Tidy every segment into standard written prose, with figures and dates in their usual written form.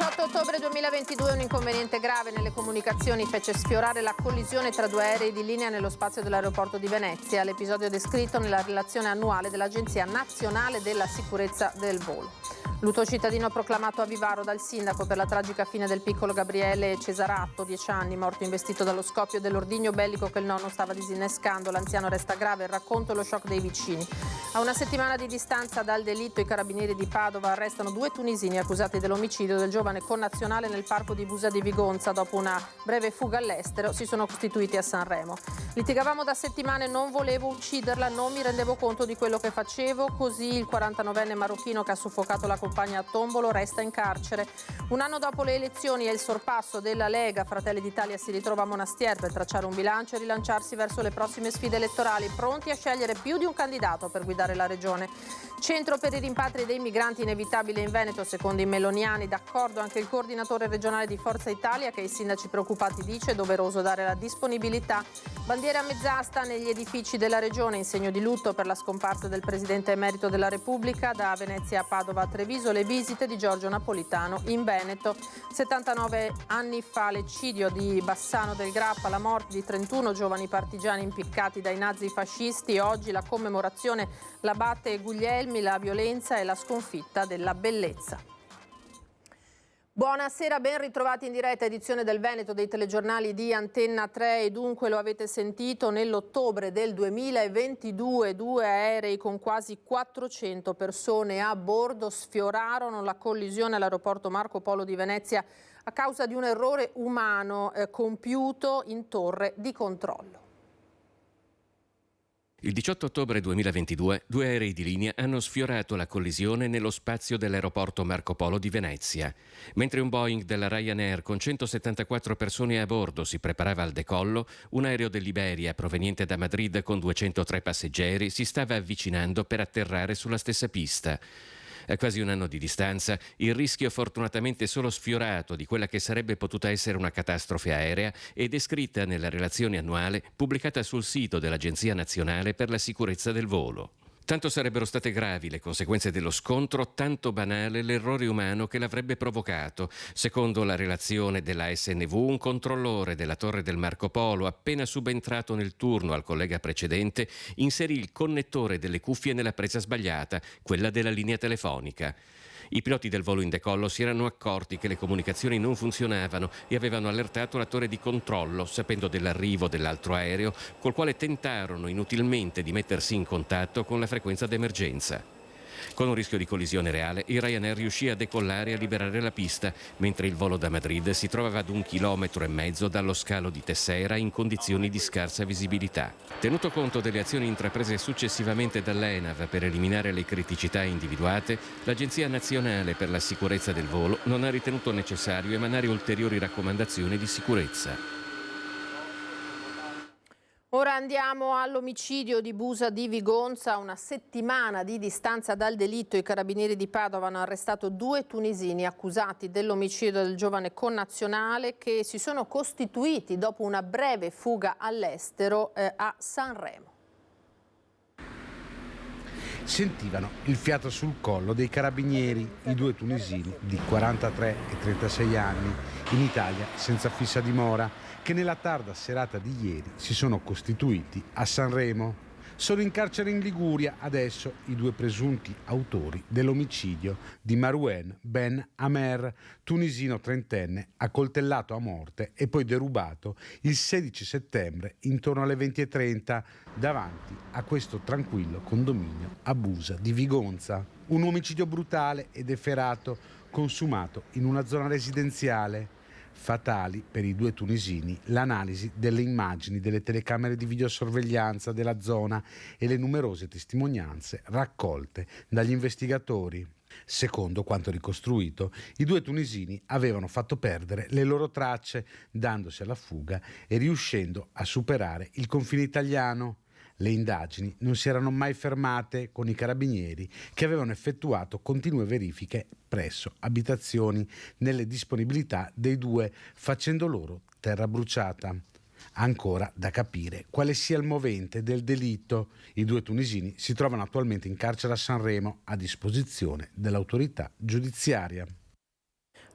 18 ottobre 2022 un inconveniente grave nelle comunicazioni fece sfiorare la collisione tra due aerei di linea nello spazio dell'aeroporto di Venezia. L'episodio è descritto nella relazione annuale dell'Agenzia Nazionale della Sicurezza del Volo. Lutto cittadino proclamato a Vivaro dal sindaco per la tragica fine del piccolo Gabriele Cesaratto, 10 anni, morto investito dallo scoppio dell'ordigno bellico che il nonno stava disinnescando. L'anziano resta grave, il racconto e lo shock dei vicini. A una settimana di distanza dal delitto, i carabinieri di Padova arrestano due tunisini accusati dell'omicidio del giovane connazionale nel parco di Busa di Vigonza. Dopo una breve fuga all'estero si sono costituiti a Sanremo. Litigavamo da settimane, non volevo ucciderla, non mi rendevo conto di quello che facevo. Così il 49enne marocchino che ha soffocato la compagna a Tombolo resta in carcere. Un anno dopo le elezioni e il sorpasso della Lega, Fratelli d'Italia si ritrova a Monastier per tracciare un bilancio e rilanciarsi verso le prossime sfide elettorali, pronti a scegliere più di un candidato per guidare la regione. Centro per i rimpatri dei migranti inevitabile in Veneto, secondo i meloniani. D'accordo anche il coordinatore regionale di Forza Italia, che ai sindaci preoccupati dice è doveroso dare la disponibilità. Bandiere a mezz'asta negli edifici della regione in segno di lutto per la scomparsa del presidente emerito della Repubblica. Da Venezia a Padova a Treviso le visite di Giorgio Napolitano in Veneto. 79 anni fa l'eccidio di Bassano del Grappa, la morte di 31 giovani partigiani impiccati dai nazi fascisti. Oggi la commemorazione l'abate Guglielmi, la violenza e la sconfitta della bellezza. Buonasera, ben ritrovati in diretta, edizione del Veneto dei telegiornali di Antenna 3 e dunque lo avete sentito, nell'ottobre del 2022 due aerei con quasi 400 persone a bordo sfiorarono la collisione all'aeroporto Marco Polo di Venezia a causa di un errore umano compiuto in torre di controllo. Il 18 ottobre 2022 due aerei di linea hanno sfiorato la collisione nello spazio dell'aeroporto Marco Polo di Venezia. Mentre un Boeing della Ryanair con 174 persone a bordo si preparava al decollo, un aereo dell'Iberia proveniente da Madrid con 203 passeggeri si stava avvicinando per atterrare sulla stessa pista. A quasi un anno di distanza, il rischio fortunatamente solo sfiorato di quella che sarebbe potuta essere una catastrofe aerea è descritta nella relazione annuale pubblicata sul sito dell'Agenzia Nazionale per la Sicurezza del Volo. Tanto sarebbero state gravi le conseguenze dello scontro, tanto banale l'errore umano che l'avrebbe provocato. Secondo la relazione della SNV, un controllore della torre del Marco Polo, appena subentrato nel turno al collega precedente, inserì il connettore delle cuffie nella presa sbagliata, quella della linea telefonica. I piloti del volo in decollo si erano accorti che le comunicazioni non funzionavano e avevano allertato la torre di controllo, sapendo dell'arrivo dell'altro aereo, col quale tentarono inutilmente di mettersi in contatto con la frequenza d'emergenza. Con un rischio di collisione reale, il Ryanair riuscì a decollare e a liberare la pista, mentre il volo da Madrid si trovava ad 1,5 chilometri dallo scalo di Tessera in condizioni di scarsa visibilità. Tenuto conto delle azioni intraprese successivamente dall'ENAV per eliminare le criticità individuate, l'Agenzia Nazionale per la Sicurezza del Volo non ha ritenuto necessario emanare ulteriori raccomandazioni di sicurezza. Ora andiamo all'omicidio di Busa di Vigonza. A una settimana di distanza dal delitto, i carabinieri di Padova hanno arrestato due tunisini accusati dell'omicidio del giovane connazionale che si sono costituiti dopo una breve fuga all'estero a Sanremo. Sentivano il fiato sul collo dei carabinieri, i due tunisini di 43 e 36 anni, in Italia senza fissa dimora, che nella tarda serata di ieri si sono costituiti a Sanremo. Sono in carcere in Liguria adesso i due presunti autori dell'omicidio di Marouen Ben Amer, tunisino trentenne, accoltellato a morte e poi derubato il 16 settembre intorno alle 20:30 davanti a questo tranquillo condominio a Busa di Vigonza. Un omicidio brutale ed efferato consumato in una zona residenziale. Fatali per i due tunisini l'analisi delle immagini delle telecamere di videosorveglianza della zona e le numerose testimonianze raccolte dagli investigatori. Secondo quanto ricostruito, i due tunisini avevano fatto perdere le loro tracce, dandosi alla fuga e riuscendo a superare il confine italiano. Le indagini non si erano mai fermate con i carabinieri che avevano effettuato continue verifiche presso abitazioni nelle disponibilità dei due, facendo loro terra bruciata. Ancora da capire quale sia il movente del delitto. I due tunisini si trovano attualmente in carcere a Sanremo a disposizione dell'autorità giudiziaria.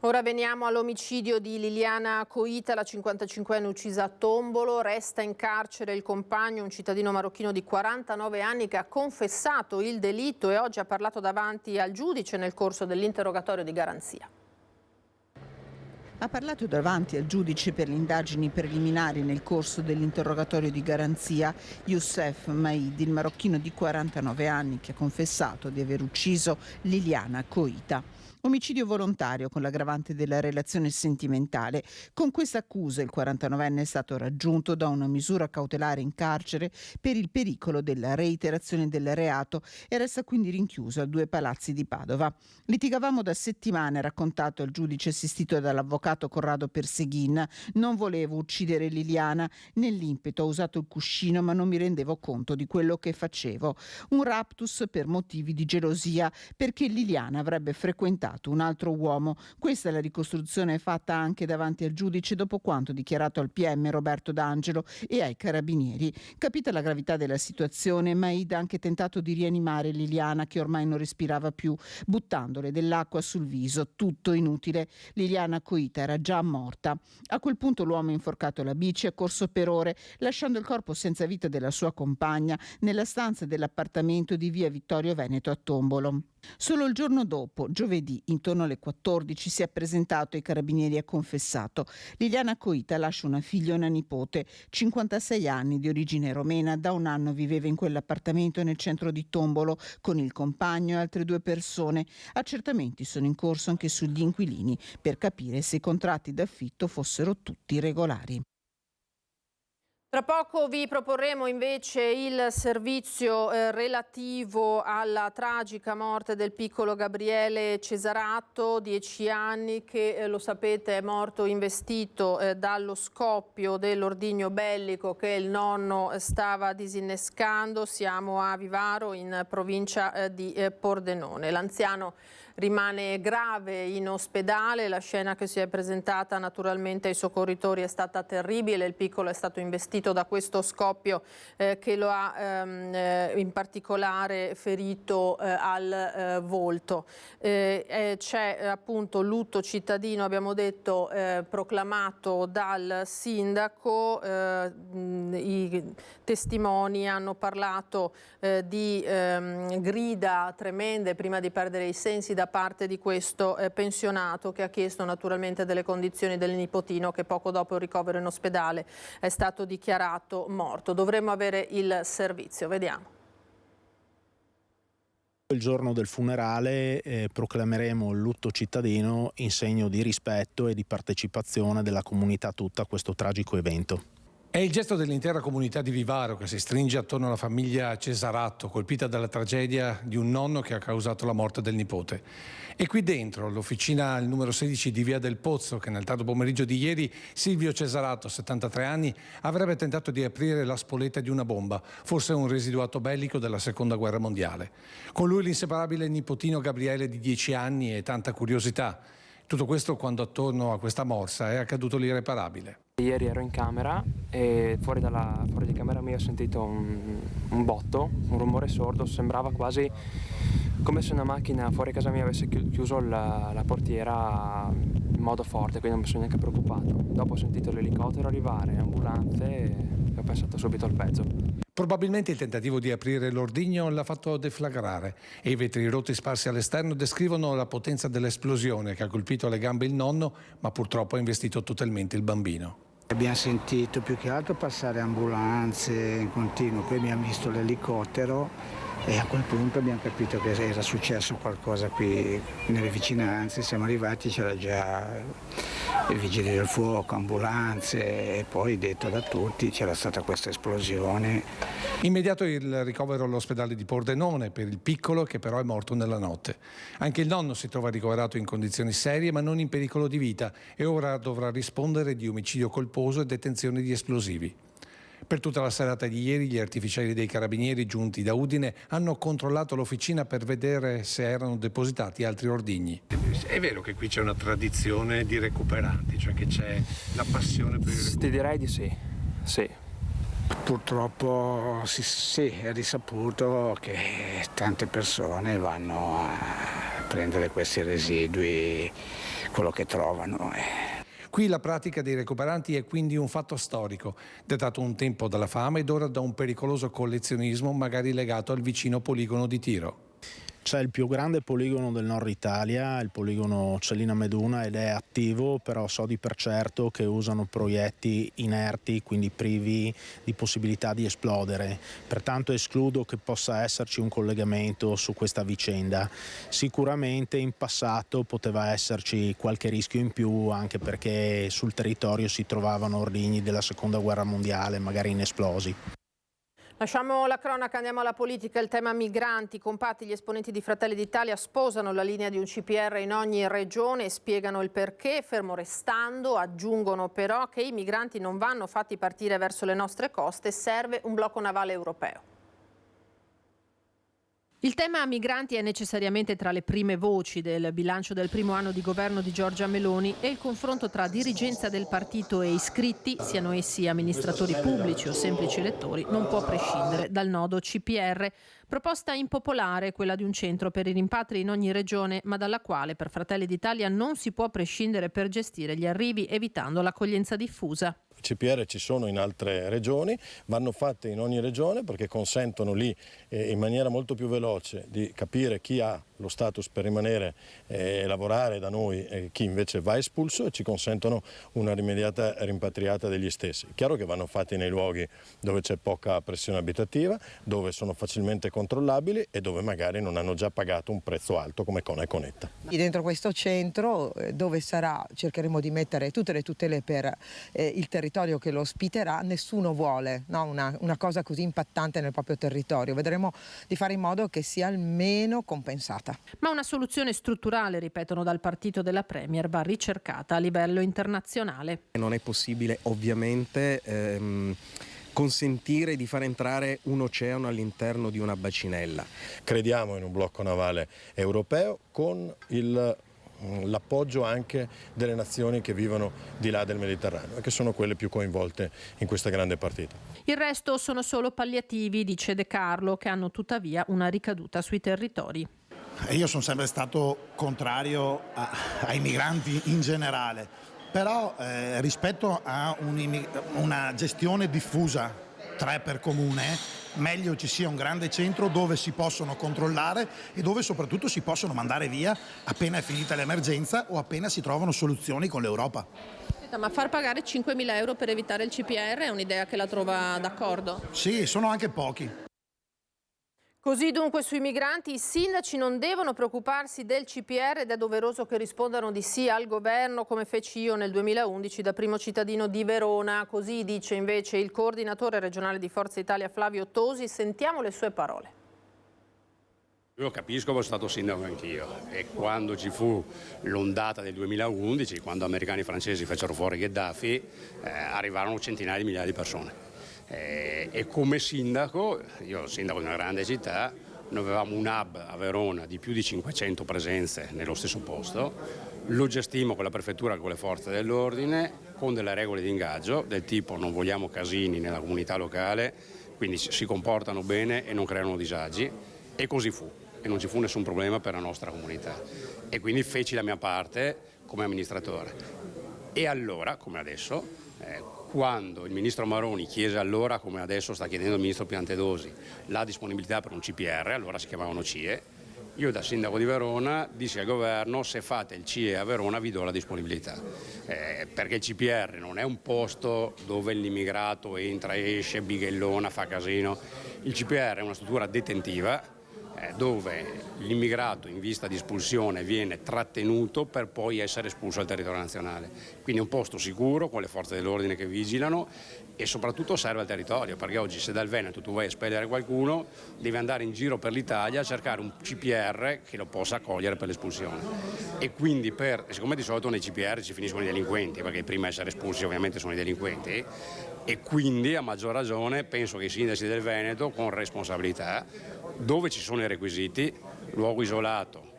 Ora veniamo all'omicidio di Liliana Coita, la 55enne uccisa a Tombolo. Resta in carcere il compagno, un cittadino marocchino di 49 anni che ha confessato il delitto e oggi ha parlato davanti al giudice nel corso dell'interrogatorio di garanzia. Ha parlato davanti al giudice per le indagini preliminari nel corso dell'interrogatorio di garanzia Youssef Maid, il marocchino di 49 anni che ha confessato di aver ucciso Liliana Coita. Omicidio volontario con l'aggravante della relazione sentimentale. Con questa accusa il 49enne è stato raggiunto da una misura cautelare in carcere per il pericolo della reiterazione del reato e resta quindi rinchiuso a 2 palazzi di Padova. Litigavamo da settimane, ha raccontato il giudice assistito dall'avvocato Corrado Perseghin. Non volevo uccidere Liliana, nell'impeto ho usato il cuscino ma non mi rendevo conto di quello che facevo. Un raptus per motivi di gelosia, perché Liliana avrebbe frequentato un altro uomo. Questa è la ricostruzione fatta anche davanti al giudice dopo quanto dichiarato al PM Roberto D'Angelo e ai carabinieri. Capita la gravità della situazione, Maid ha anche tentato di rianimare Liliana che ormai non respirava più, buttandole dell'acqua sul viso. Tutto inutile. Liliana Coita era già morta. A quel punto l'uomo ha inforcato la bici e ha corso per ore, lasciando il corpo senza vita della sua compagna nella stanza dell'appartamento di via Vittorio Veneto a Tombolo. Solo il giorno dopo, giovedì, intorno alle 14, si è presentato ai carabinieri e ha confessato. Liliana Coita lascia una figlia e una nipote, 56 anni, di origine romena. Da un anno viveva in quell'appartamento nel centro di Tombolo con il compagno e altre 2 persone. Accertamenti sono in corso anche sugli inquilini per capire se i contratti d'affitto fossero tutti regolari. Tra poco vi proporremo invece il servizio relativo alla tragica morte del piccolo Gabriele Cesarato, 10 anni, che lo sapete è morto investito dallo scoppio dell'ordigno bellico che il nonno stava disinnescando. Siamo a Vivaro, in provincia di Pordenone. L'anziano rimane grave in ospedale, la scena che si è presentata naturalmente ai soccorritori è stata terribile, il piccolo è stato investito da questo scoppio che lo ha in particolare ferito al volto. C'è appunto lutto cittadino, abbiamo detto, proclamato dal sindaco. I testimoni hanno parlato di grida tremende prima di perdere i sensi da parte di questo pensionato, che ha chiesto naturalmente delle condizioni del nipotino, che poco dopo il ricovero in ospedale è stato dichiarato morto. Dovremmo avere il servizio, vediamo. Il giorno del funerale proclameremo il lutto cittadino in segno di rispetto e di partecipazione della comunità tutta a questo tragico evento. È il gesto dell'intera comunità di Vivaro che si stringe attorno alla famiglia Cesarato, colpita dalla tragedia di un nonno che ha causato la morte del nipote. E qui dentro, l'officina al numero 16 di Via del Pozzo, che nel tardo pomeriggio di ieri Silvio Cesarato, 73 anni, avrebbe tentato di aprire la spoletta di una bomba, forse un residuato bellico della Seconda Guerra Mondiale. Con lui l'inseparabile nipotino Gabriele di 10 anni e tanta curiosità. Tutto questo quando attorno a questa morsa è accaduto l'irreparabile. Ieri ero in camera e fuori di camera mia ho sentito un botto, un rumore sordo, sembrava quasi come se una macchina fuori casa mia avesse chiuso la portiera in modo forte, quindi non mi sono neanche preoccupato. Dopo ho sentito l'elicottero arrivare, ambulanze e ho pensato subito al pezzo. Probabilmente il tentativo di aprire l'ordigno l'ha fatto deflagrare e i vetri rotti sparsi all'esterno descrivono la potenza dell'esplosione che ha colpito alle gambe il nonno, ma purtroppo ha investito totalmente il bambino. Abbiamo sentito più che altro passare ambulanze in continuo, poi abbiamo visto l'elicottero e a quel punto abbiamo capito che era successo qualcosa qui nelle vicinanze. Siamo arrivati, c'era già i vigili del fuoco, ambulanze, e poi detto da tutti c'era stata questa esplosione. Immediato il ricovero all'ospedale di Pordenone per il piccolo, che però è morto nella notte. Anche il nonno si trova ricoverato in condizioni serie ma non in pericolo di vita e ora dovrà rispondere di omicidio colposo e detenzione di esplosivi. Per tutta la serata di ieri gli artificieri dei carabinieri giunti da Udine hanno controllato l'officina per vedere se erano depositati altri ordigni. È vero che qui c'è una tradizione di recuperanti, cioè che c'è la passione per il recupero? Ti direi di sì, sì. Purtroppo sì, è risaputo che tante persone vanno a prendere questi residui quello che trovano. Qui la pratica dei recuperanti è quindi un fatto storico, dettato un tempo dalla fama ed ora da un pericoloso collezionismo magari legato al vicino poligono di Tiro. C'è il più grande poligono del nord Italia, il poligono Cellina Meduna, ed è attivo, però so di per certo che usano proiettili inerti, quindi privi di possibilità di esplodere. Pertanto escludo che possa esserci un collegamento su questa vicenda. Sicuramente in passato poteva esserci qualche rischio in più, anche perché sul territorio si trovavano ordigni della Seconda Guerra Mondiale, magari inesplosi. Lasciamo la cronaca, andiamo alla politica. Il tema migranti. Compatti, gli esponenti di Fratelli d'Italia sposano la linea di un CPR in ogni regione e spiegano il perché, fermo restando. Aggiungono però che i migranti non vanno fatti partire verso le nostre coste, serve un blocco navale europeo. Il tema migranti è necessariamente tra le prime voci del bilancio del primo anno di governo di Giorgia Meloni e il confronto tra dirigenza del partito e iscritti, siano essi amministratori pubblici o semplici elettori, non può prescindere dal nodo CPR. Proposta impopolare, quella di un centro per i rimpatri in ogni regione, ma dalla quale per Fratelli d'Italia non si può prescindere per gestire gli arrivi evitando l'accoglienza diffusa. CPR ci sono in altre regioni, vanno fatte in ogni regione perché consentono lì in maniera molto più veloce di capire chi ha lo status per rimanere e lavorare da noi e chi invece va espulso, e ci consentono una immediata rimpatriata degli stessi. Chiaro che vanno fatti nei luoghi dove c'è poca pressione abitativa, dove sono facilmente controllabili e dove magari non hanno già pagato un prezzo alto come Cona e Conetta. Dentro questo centro dove sarà, cercheremo di mettere tutte le tutele per il territorio che lo ospiterà. Nessuno vuole una cosa così impattante nel proprio territorio. Vedremo di fare in modo che sia almeno compensata. Ma una soluzione strutturale, ripetono dal partito della Premier, va ricercata a livello internazionale. Non è possibile ovviamente consentire di far entrare un oceano all'interno di una bacinella. Crediamo in un blocco navale europeo con l'appoggio anche delle nazioni che vivono di là del Mediterraneo e che sono quelle più coinvolte in questa grande partita. Il resto sono solo palliativi, dice De Carlo, che hanno tuttavia una ricaduta sui territori. Io sono sempre stato contrario ai migranti in generale, però rispetto a una gestione diffusa, 3 per comune, meglio ci sia un grande centro dove si possono controllare e dove soprattutto si possono mandare via appena è finita l'emergenza o appena si trovano soluzioni con l'Europa. Ma far pagare 5.000 euro per evitare il CPR è un'idea che la trova d'accordo? Sì, sono anche pochi. Così dunque sui migranti i sindaci non devono preoccuparsi del CPR ed è doveroso che rispondano di sì al governo, come feci io nel 2011 da primo cittadino di Verona. Così dice invece il coordinatore regionale di Forza Italia Flavio Tosi. Sentiamo le sue parole. Io capisco, ero stato sindaco anch'io, e quando ci fu l'ondata del 2011, quando americani e francesi fecero fuori Gheddafi, arrivarono centinaia di migliaia di persone. E come sindaco, io sindaco di una grande città, noi avevamo un hub a Verona di più di 500 presenze nello stesso posto, lo gestimmo con la prefettura e con le forze dell'ordine, con delle regole di ingaggio del tipo non vogliamo casini nella comunità locale, quindi si comportano bene e non creano disagi, e così fu, e non ci fu nessun problema per la nostra comunità, e quindi feci la mia parte come amministratore. E allora, come adesso, quando il ministro Maroni chiese allora, come adesso sta chiedendo il ministro Piantedosi, la disponibilità per un CPR, allora si chiamavano CIE, io da sindaco di Verona dissi al governo: se fate il CIE a Verona vi do la disponibilità, perché il CPR non è un posto dove l'immigrato entra, esce, bighellona, fa casino. Il CPR è una struttura detentiva dove l'immigrato in vista di espulsione viene trattenuto per poi essere espulso dal territorio nazionale. Quindi è un posto sicuro con le forze dell'ordine che vigilano e soprattutto serve al territorio, perché oggi se dal Veneto tu vai a espellere qualcuno devi andare in giro per l'Italia a cercare un CPR che lo possa accogliere per l'espulsione. E quindi siccome di solito nei CPR ci finiscono i delinquenti, perché prima a essere espulsi ovviamente sono i delinquenti, e quindi a maggior ragione penso che i sindaci del Veneto, con responsabilità, dove ci sono i requisiti, luogo isolato,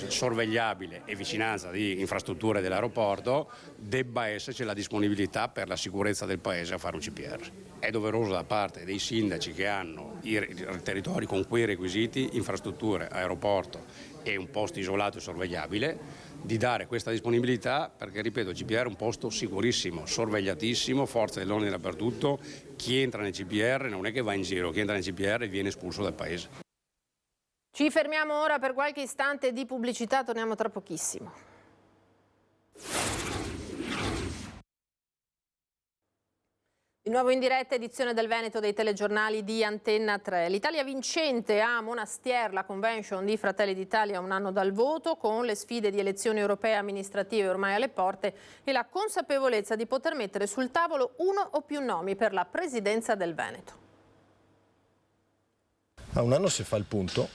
sorvegliabile e vicinanza di infrastrutture dell'aeroporto, debba esserci la disponibilità per la sicurezza del paese a fare un CPR. È doveroso da parte dei sindaci che hanno i territori con quei requisiti, infrastrutture, aeroporto e un posto isolato e sorvegliabile, di dare questa disponibilità, perché ripeto, il CPR è un posto sicurissimo, sorvegliatissimo, forze dell'ordine dappertutto. Chi entra nel CPR non è che va in giro, chi entra nel CPR viene espulso dal paese. Ci fermiamo ora per qualche istante di pubblicità, torniamo tra pochissimo. Di nuovo in diretta, edizione del Veneto dei telegiornali di Antenna 3. L'Italia vincente a Monastier, la convention di Fratelli d'Italia un anno dal voto, con le sfide di elezioni europee amministrative ormai alle porte e la consapevolezza di poter mettere sul tavolo uno o più nomi per la presidenza del Veneto. A un anno si fa il punto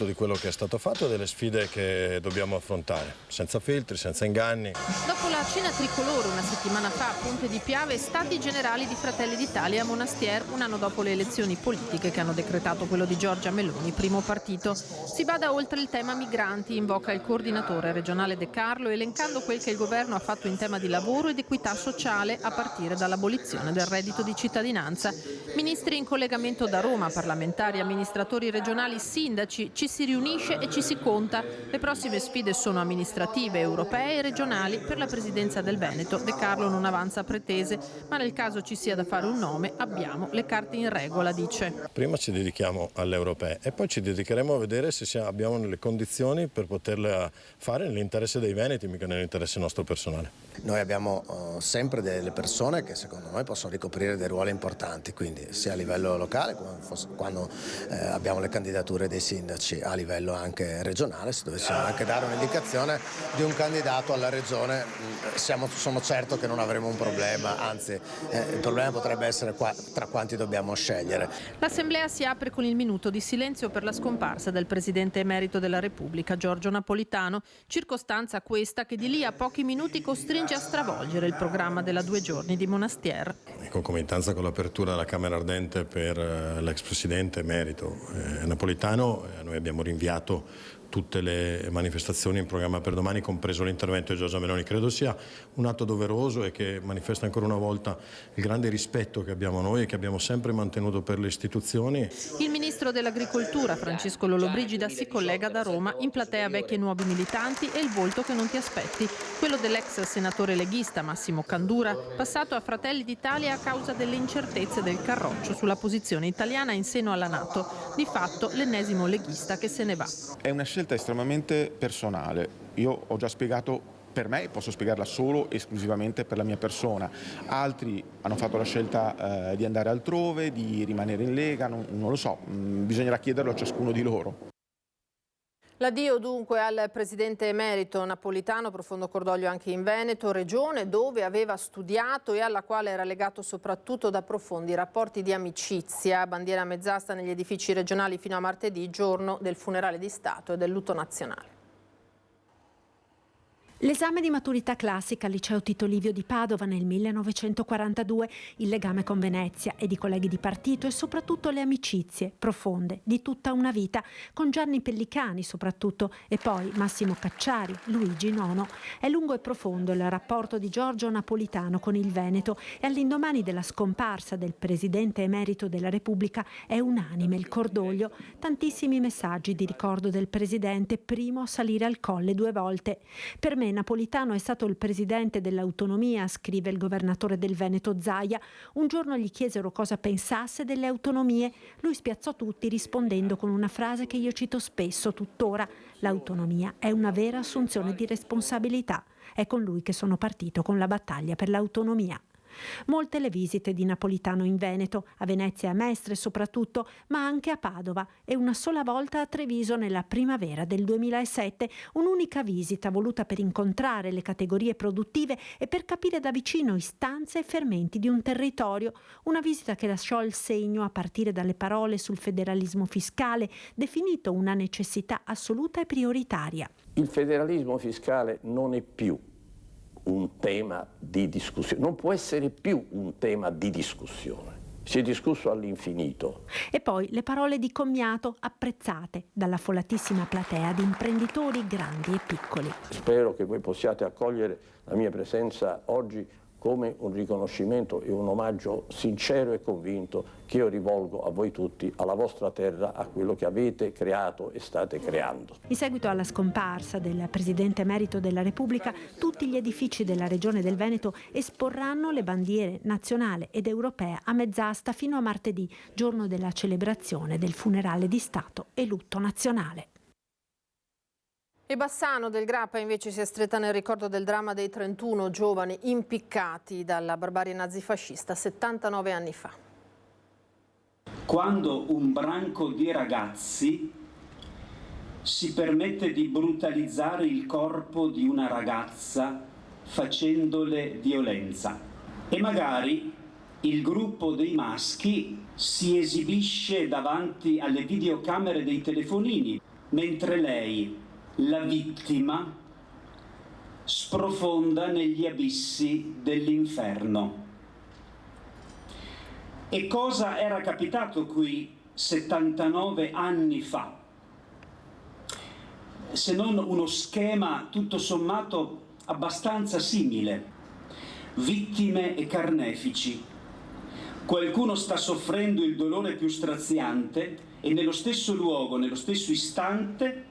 di quello che è stato fatto e delle sfide che dobbiamo affrontare, senza filtri, senza inganni. Dopo la cena tricolore una settimana fa a Ponte di Piave, stati generali di Fratelli d'Italia a Monastier, un anno dopo le elezioni politiche che hanno decretato quello di Giorgia Meloni, primo partito. Si vada oltre il tema migranti, invoca il coordinatore regionale De Carlo, elencando quel che il governo ha fatto in tema di lavoro ed equità sociale, a partire dall'abolizione del reddito di cittadinanza. Ministri in collegamento da Roma, parlamentari, amministratori regionali, sindaci, ci si riunisce e ci si conta. Le prossime sfide sono amministrative, europee e regionali. Per la presidenza del Veneto De Carlo non avanza pretese, ma nel caso ci sia da fare un nome abbiamo le carte in regola, dice. Prima ci dedichiamo alle europee e poi ci dedicheremo a vedere se abbiamo le condizioni per poterle fare nell'interesse dei veneti, mica nell'interesse nostro personale. Noi abbiamo sempre delle persone che secondo noi possono ricoprire dei ruoli importanti, quindi sia a livello locale, quando abbiamo le candidature dei sindaci, a livello anche regionale, se dovessimo anche dare un'indicazione di un candidato alla regione, sono certo che non avremo un problema, anzi il problema potrebbe essere tra quanti dobbiamo scegliere. L'assemblea si apre con il minuto di silenzio per la scomparsa del presidente emerito della Repubblica, Giorgio Napolitano, circostanza questa che di lì a pochi minuti costringe a stravolgere il programma della 2 giorni di Monastier. In concomitanza con l'apertura della Camera Ardente per l'ex presidente emerito Napolitano, noi abbiamo rinviato tutte le manifestazioni in programma per domani, compreso l'intervento di Giorgia Meloni. Credo sia un atto doveroso e che manifesta ancora una volta il grande rispetto che abbiamo noi e che abbiamo sempre mantenuto per le istituzioni. Il ministro dell'Agricoltura, Francesco Lollobrigida, si collega da Roma, in platea vecchi e nuovi militanti e il volto che non ti aspetti, quello dell'ex senatore leghista Massimo Candura, passato a Fratelli d'Italia a causa delle incertezze del Carroccio sulla posizione italiana in seno alla NATO, di fatto l'ennesimo leghista che se ne va. È una scelta estremamente personale. Io ho già spiegato per me, posso spiegarla solo e esclusivamente per la mia persona. Altri hanno fatto la scelta di andare altrove, di rimanere in Lega, non lo so, bisognerà chiederlo a ciascuno di loro. L'addio dunque al presidente emerito Napolitano, profondo cordoglio anche in Veneto, regione dove aveva studiato e alla quale era legato soprattutto da profondi rapporti di amicizia. Bandiera mezz'asta negli edifici regionali fino a martedì, giorno del funerale di Stato e del lutto nazionale. L'esame di maturità classica al liceo Tito Livio di Padova nel 1942, il legame con Venezia ed i colleghi di partito e soprattutto le amicizie profonde di tutta una vita, con Gianni Pellicani soprattutto e poi Massimo Cacciari, Luigi Nono. È lungo e profondo il rapporto di Giorgio Napolitano con il Veneto e all'indomani della scomparsa del presidente emerito della Repubblica è unanime il cordoglio. Tantissimi messaggi di ricordo del presidente, primo a salire al Colle 2 volte. Per me Napolitano è stato il presidente dell'autonomia, scrive il governatore del Veneto Zaia. Un giorno gli chiesero cosa pensasse delle autonomie. Lui spiazzò tutti rispondendo con una frase che io cito spesso tuttora: l'autonomia è una vera assunzione di responsabilità. È con lui che sono partito con la battaglia per l'autonomia. Molte le visite di Napolitano in Veneto, a Venezia e a Mestre soprattutto, ma anche a Padova e una sola volta a Treviso nella primavera del 2007, un'unica visita voluta per incontrare le categorie produttive e per capire da vicino istanze e fermenti di un territorio, una visita che lasciò il segno a partire dalle parole sul federalismo fiscale, definito una necessità assoluta e prioritaria. Il federalismo fiscale non è più un tema di discussione, non può essere più un tema di discussione. Si è discusso all'infinito. E poi le parole di commiato apprezzate dalla affollatissima platea di imprenditori grandi e piccoli. Spero che voi possiate accogliere la mia presenza oggi come un riconoscimento e un omaggio sincero e convinto che io rivolgo a voi tutti, alla vostra terra, a quello che avete creato e state creando. In seguito alla scomparsa del Presidente emerito della Repubblica, tutti gli edifici della Regione del Veneto esporranno le bandiere nazionale ed europea a mezz'asta fino a martedì, giorno della celebrazione del funerale di Stato e lutto nazionale. E Bassano del Grappa invece si è stretta nel ricordo del dramma dei 31 giovani impiccati dalla barbarie nazifascista 79 anni fa. Quando un branco di ragazzi si permette di brutalizzare il corpo di una ragazza facendole violenza e magari il gruppo dei maschi si esibisce davanti alle videocamere dei telefonini mentre lei, la vittima, sprofonda negli abissi dell'inferno. E cosa era capitato qui 79 anni fa? Se non uno schema tutto sommato abbastanza simile. Vittime e carnefici. Qualcuno sta soffrendo il dolore più straziante e nello stesso luogo, nello stesso istante,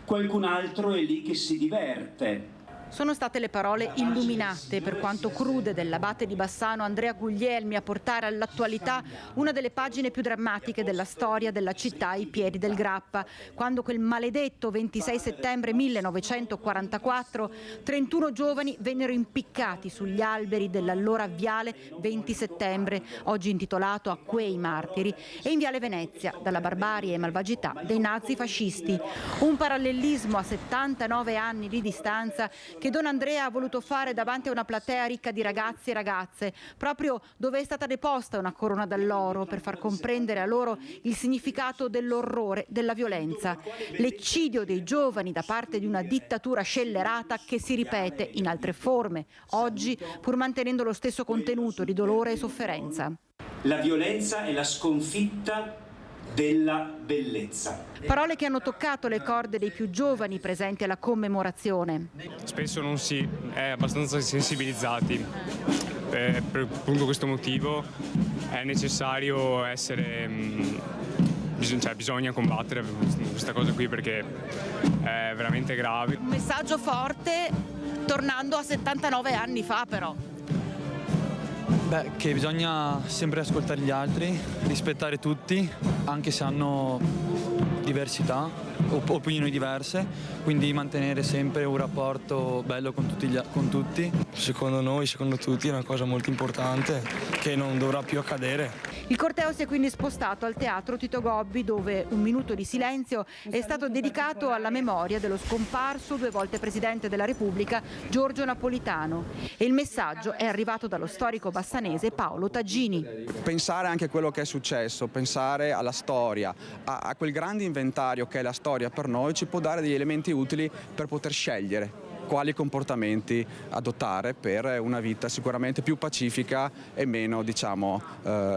qualcun altro è lì che si diverte. Sono state le parole illuminate, per quanto crude, dell'abate di Bassano Andrea Guglielmi a portare all'attualità una delle pagine più drammatiche della storia della città ai piedi del Grappa, quando quel maledetto 26 settembre 1944 31 giovani vennero impiccati sugli alberi dell'allora viale 20 settembre, oggi intitolato a quei martiri, e in viale Venezia, dalla barbarie e malvagità dei nazifascisti. Un parallelismo a 79 anni di distanza che Don Andrea ha voluto fare davanti a una platea ricca di ragazzi e ragazze, proprio dove è stata deposta una corona d'alloro per far comprendere a loro il significato dell'orrore, della violenza, l'eccidio dei giovani da parte di una dittatura scellerata che si ripete in altre forme, oggi pur mantenendo lo stesso contenuto di dolore e sofferenza. La violenza è la sconfitta della bellezza. Parole che hanno toccato le corde dei più giovani presenti alla commemorazione. Spesso non si è abbastanza sensibilizzati. Per appunto questo motivo è necessario essere, bisogna combattere questa cosa qui perché è veramente grave. Un messaggio forte tornando a 79 anni fa però. Beh, che bisogna sempre ascoltare gli altri, rispettare tutti, anche se hanno diversità, opinioni diverse, quindi mantenere sempre un rapporto bello con tutti. Secondo noi, secondo tutti, è una cosa molto importante che non dovrà più accadere. Il corteo si è quindi spostato al teatro Tito Gobbi, dove un minuto di silenzio è stato dedicato alla memoria dello scomparso 2 volte Presidente della Repubblica Giorgio Napolitano. E il messaggio è arrivato dallo storico bassanese Paolo Taggini. Pensare anche a quello che è successo, pensare alla storia, a quel grande inventario che è la storia per noi, ci può dare degli elementi utili per poter scegliere quali comportamenti adottare per una vita sicuramente più pacifica e meno,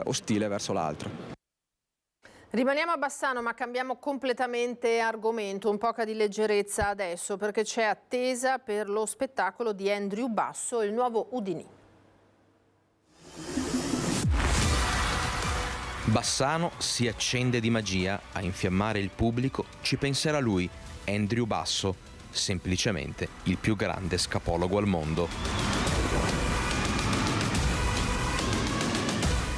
ostile verso l'altro. Rimaniamo a Bassano ma cambiamo completamente argomento, un poca di leggerezza adesso perché c'è attesa per lo spettacolo di Andrew Basso, il nuovo Houdini. Bassano si accende di magia, a infiammare il pubblico ci penserà lui, Andrew Basso, semplicemente il più grande scapologo al mondo.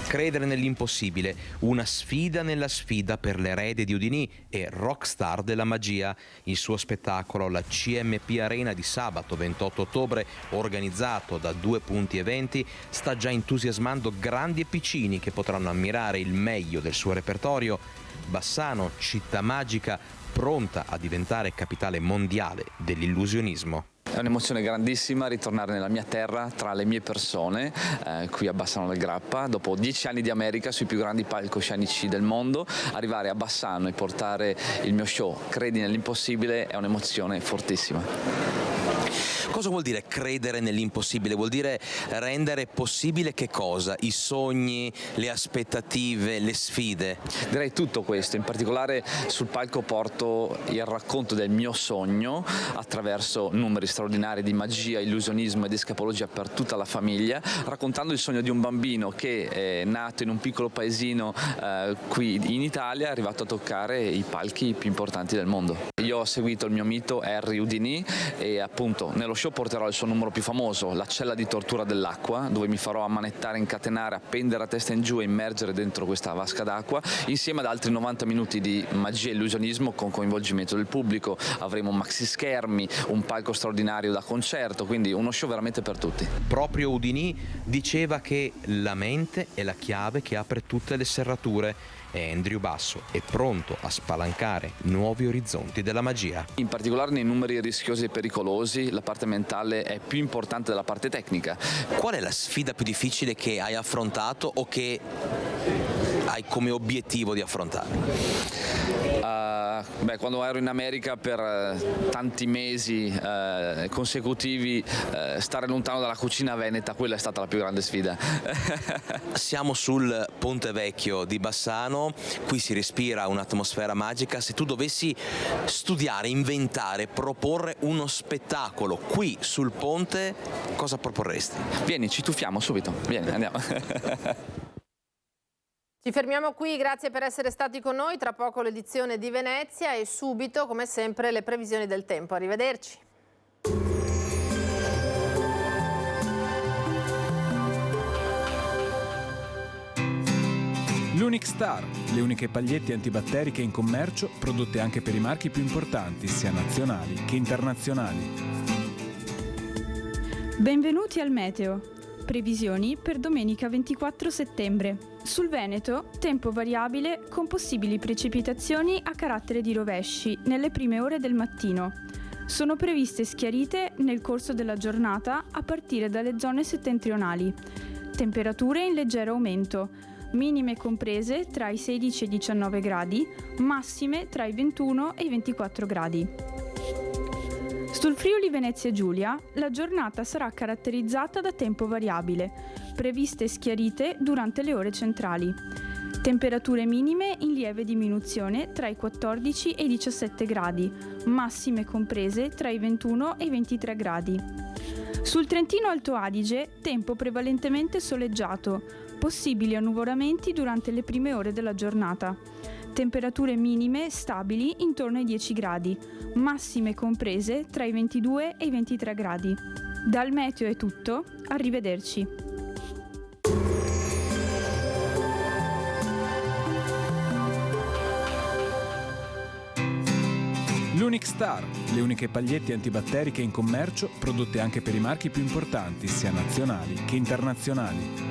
Credere nell'impossibile, una sfida nella sfida per l'erede di Houdini e rockstar della magia. Il suo spettacolo alla CMP Arena di sabato 28 ottobre, organizzato da 2 Punti Eventi, sta già entusiasmando grandi e piccini che potranno ammirare il meglio del suo repertorio. Bassano, città magica, pronta a diventare capitale mondiale dell'illusionismo. È un'emozione grandissima ritornare nella mia terra, tra le mie persone, qui a Bassano del Grappa, dopo 10 anni di America sui più grandi palcoscenici del mondo, arrivare a Bassano e portare il mio show, Credi nell'impossibile, è un'emozione fortissima. Cosa vuol dire credere nell'impossibile? Vuol dire rendere possibile che cosa? I sogni, le aspettative, le sfide? Direi tutto questo, in particolare sul palco porto il racconto del mio sogno attraverso numeri straordinari di magia, illusionismo ed escapologia per tutta la famiglia, raccontando il sogno di un bambino che è nato in un piccolo paesino qui in Italia, è arrivato a toccare i palchi più importanti del mondo. Io ho seguito il mio mito Harry Houdini e appunto nello show porterò il suo numero più famoso, la cella di tortura dell'acqua, dove mi farò ammanettare, incatenare, appendere a testa in giù e immergere dentro questa vasca d'acqua, insieme ad altri 90 minuti di magia e illusionismo con coinvolgimento del pubblico. Avremo maxi schermi, un palco straordinario da concerto, quindi uno show veramente per tutti. Proprio Houdini diceva che la mente è la chiave che apre tutte le serrature e Andrew Basso è pronto a spalancare nuovi orizzonti della magia. In particolare nei numeri rischiosi e pericolosi la parte mentale è più importante della parte tecnica. Qual è la sfida più difficile che hai affrontato o che hai come obiettivo di affrontare? Quando ero in America per tanti mesi consecutivi, stare lontano dalla cucina veneta, quella è stata la più grande sfida. Siamo sul Ponte Vecchio di Bassano, qui si respira un'atmosfera magica. Se tu dovessi studiare, inventare, proporre uno spettacolo qui sul ponte, cosa proporresti? Vieni, ci tuffiamo subito, vieni, andiamo. Ci fermiamo qui, grazie per essere stati con noi, tra poco l'edizione di Venezia e subito, come sempre, le previsioni del tempo. Arrivederci. L'Unic Star, le uniche pagliette antibatteriche in commercio, prodotte anche per i marchi più importanti, sia nazionali che internazionali. Benvenuti al Meteo. Previsioni per domenica 24 settembre. Sul Veneto, tempo variabile con possibili precipitazioni a carattere di rovesci nelle prime ore del mattino. Sono previste schiarite nel corso della giornata a partire dalle zone settentrionali. Temperature in leggero aumento, minime comprese tra i 16 e i 19 gradi, massime tra i 21 e i 24 gradi. Sul Friuli Venezia Giulia, la giornata sarà caratterizzata da tempo variabile, previste schiarite durante le ore centrali. Temperature minime in lieve diminuzione tra i 14 e i 17 gradi, massime comprese tra i 21 e i 23 gradi. Sul Trentino Alto Adige, tempo prevalentemente soleggiato, possibili annuvolamenti durante le prime ore della giornata. Temperature minime stabili intorno ai 10 gradi, massime comprese tra i 22 e i 23 gradi. Dal meteo è tutto, arrivederci. L'Unic Star, le uniche pagliette antibatteriche in commercio, prodotte anche per i marchi più importanti, sia nazionali che internazionali.